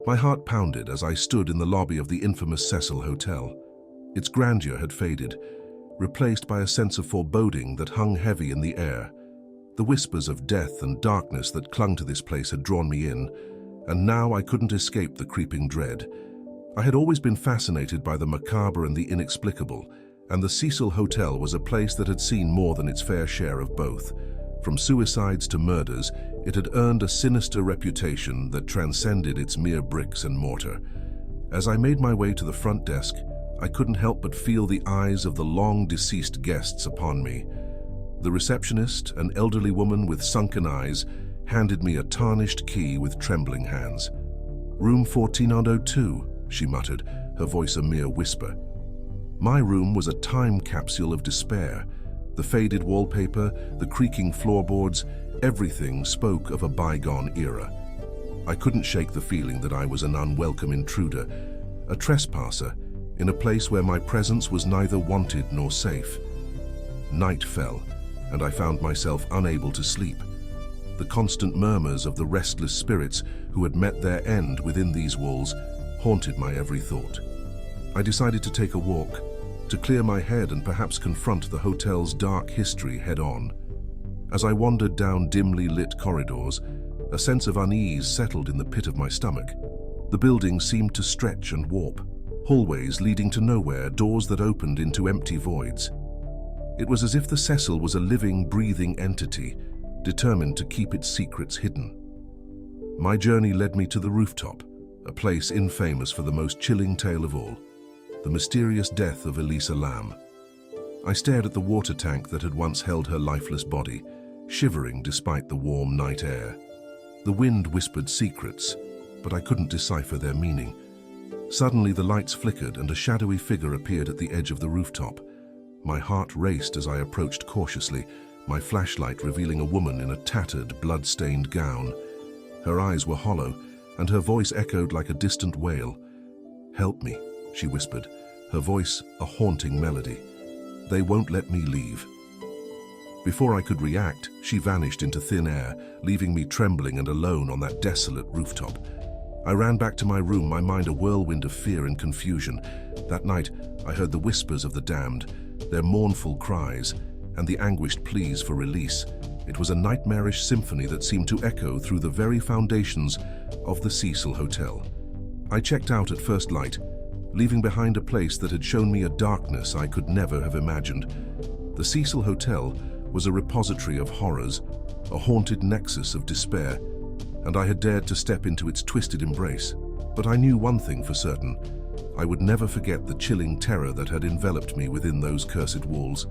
My heart pounded as I stood in the lobby of the infamous Cecil Hotel. Its grandeur had faded, replaced by a sense of foreboding that hung heavy in the air. The whispers of death and darkness that clung to this place had drawn me in, and now I couldn't escape the creeping dread. I had always been fascinated by the macabre and the inexplicable, and the Cecil Hotel was a place that had seen more than its fair share of both. From suicides to murders, it had earned a sinister reputation that transcended its mere bricks and mortar. As I made my way to the front desk, I couldn't help but feel the eyes of the long-deceased guests upon me. The receptionist, an elderly woman with sunken eyes, handed me a tarnished key with trembling hands. "Room 1402, she muttered, her voice a mere whisper. My room was a time capsule of despair. The faded wallpaper, the creaking floorboards, everything spoke of a bygone era. I couldn't shake the feeling that I was an unwelcome intruder, a trespasser, in a place where my presence was neither wanted nor safe. Night fell, and I found myself unable to sleep. The constant murmurs of the restless spirits who had met their end within these walls haunted my every thought. I decided to take a walk, to clear my head and perhaps confront the hotel's dark history head-on. As I wandered down dimly lit corridors, a sense of unease settled in the pit of my stomach. The building seemed to stretch and warp, hallways leading to nowhere, doors that opened into empty voids. It was as if the Cecil was a living, breathing entity, determined to keep its secrets hidden. My journey led me to the rooftop, a place infamous for the most chilling tale of all, the mysterious death of Elisa Lam. I stared at the water tank that had once held her lifeless body, shivering despite the warm night air. The wind whispered secrets, but I couldn't decipher their meaning. Suddenly the lights flickered and a shadowy figure appeared at the edge of the rooftop. My heart raced as I approached cautiously, my flashlight revealing a woman in a tattered, blood-stained gown. Her eyes were hollow, and her voice echoed like a distant wail. "Help me," she whispered, her voice a haunting melody. "They won't let me leave." Before I could react, she vanished into thin air, leaving me trembling and alone on that desolate rooftop. I ran back to my room, my mind a whirlwind of fear and confusion. That night, I heard the whispers of the damned, their mournful cries, and the anguished pleas for release. It was a nightmarish symphony that seemed to echo through the very foundations of the Cecil Hotel. I checked out at first light, leaving behind a place that had shown me a darkness I could never have imagined. The Cecil Hotel was a repository of horrors, a haunted nexus of despair, and I had dared to step into its twisted embrace. But I knew one thing for certain: I would never forget the chilling terror that had enveloped me within those cursed walls.